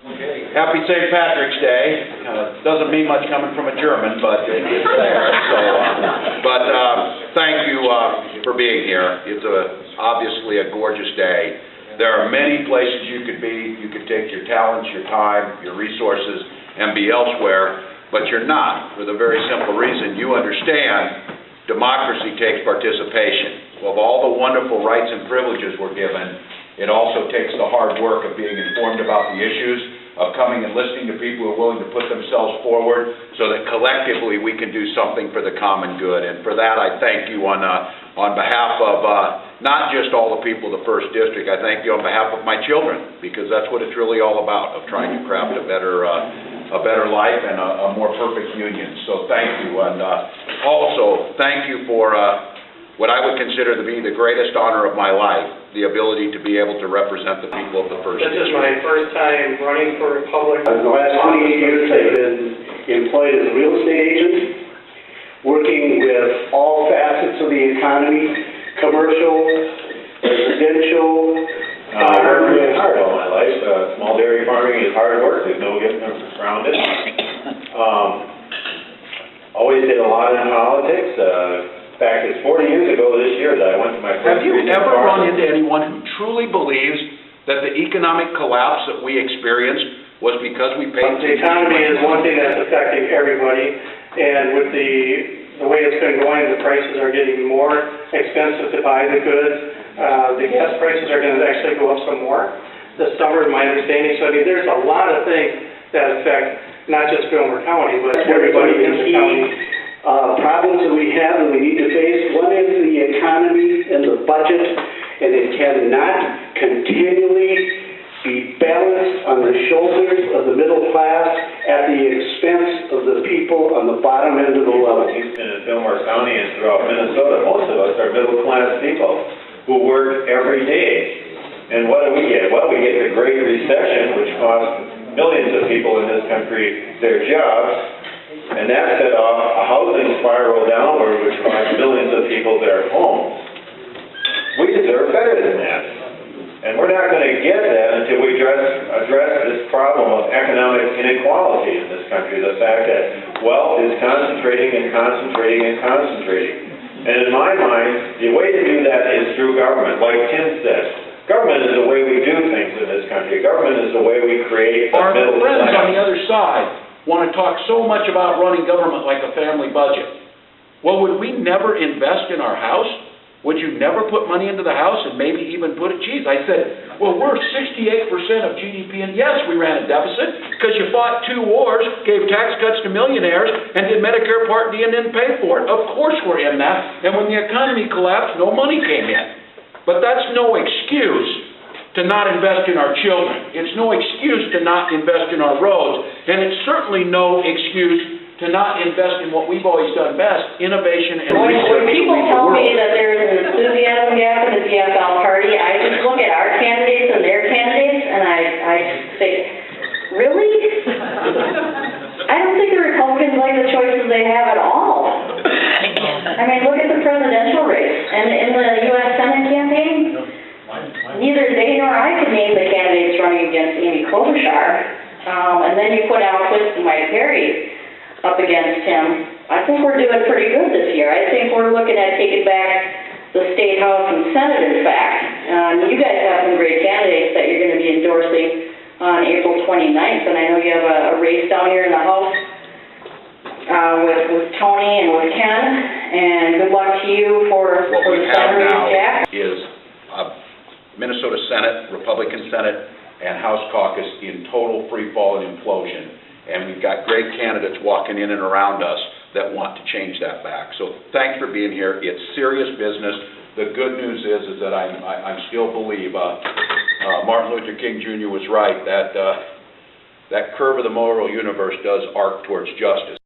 Okay. Happy St. Patrick's Day. Doesn't mean much coming from a German, but it's there. Thank you for being here. It's obviously a gorgeous day. There are many places you could be. You could take your talents, your time, your resources, and be elsewhere, but you're not, for the very simple reason you understand democracy takes participation. Of all the wonderful rights and privileges we're given, it also takes the hard work of being informed about the issues, of coming and listening to people who are willing to put themselves forward so that collectively we can do something for the common good. And for that, I thank you on behalf of not just all the people of the First District, I thank you on behalf of my children, because that's what it's really all about, of trying to craft a better life and a more perfect union. So thank you. And also, thank you for what I would consider to be the greatest honor of my life, the ability to be able to represent the people of the First District. This is my first time running for public. The last 28 years I've been employed as a real estate agent, working with all facets of the economy, commercial, residential. Farming is hard all my life. Small dairy farming is hard work. There's no getting around it. Always did a lot in politics. In fact, it's 40 years ago this year that I went to my first. Have you ever run into anyone who truly believes that the economic collapse that we experienced was because we paid? The economy is one thing that's affecting everybody, and with the way it's been going, the prices are getting more expensive to buy the goods. The gas prices are going to actually go up some more this summer, my understanding. So I mean, there's a lot of things that affect not just Fillmore County, but everybody in the county. Problems that we have and we need to face. One is the economy and the budget, and it cannot continually be balanced on the shoulders of the middle class at the expense of the people on the bottom end of the level. Houston and Fillmore County and throughout Minnesota, most of us are middle class people who work every day. And what do we get? Well, we get the Great Recession, which cost millions of people in this country their jobs. And that set off a housing spiral downward, which cost millions of people their homes. We deserve better than that. And we're not going to get that until we address this problem of economic inequality in this country, the fact that wealth is concentrating and concentrating and concentrating. And in my mind, the way to do that is through government, like Tim said. Government is the way we do things in this country. Government is the way we create a middle class. Our friends on the other side want to talk so much about running government like a family budget. Well, would we never invest in our house? Would you never put money into the house and maybe even put it, geez, I said, well, we're 68% of GDP, and yes, we ran a deficit because you fought 2 wars, gave tax cuts to millionaires, and did Medicare Part D and didn't pay for it. Of course we're in that, and when the economy collapsed, no money came in. But that's no excuse to not invest in our children. It's no excuse to not invest in our roads, and it's certainly no excuse to not invest in what we've always done best, innovation and research. When people tell me that there's an enthusiasm gap in the DFL party, I just look at our candidates and their candidates, and I just think, really? I don't think the Republicans like the choices they have at all. I mean, look at the presidential race, and in the U.S. Senate campaign, neither they nor I could name the candidates running against Amy Klobuchar. And then you put Alquist and Mike Perry up against him. I think we're doing pretty good this year. I think we're looking at taking back the State House and Senate, in fact. You guys have some great candidates that you're going to be endorsing on April 29th, and I know you have a race down here in the House with Tony and with Ken, and good luck to you for the Senate race, Jack. Is Minnesota Senate, Republican Senate, and House caucus in total free fall and implosion. And we've got great candidates walking in and around us that want to change that back. So thanks for being here. It's serious business. The good news is that I still believe Martin Luther King Jr. was right, that that curve of the moral universe does arc towards justice.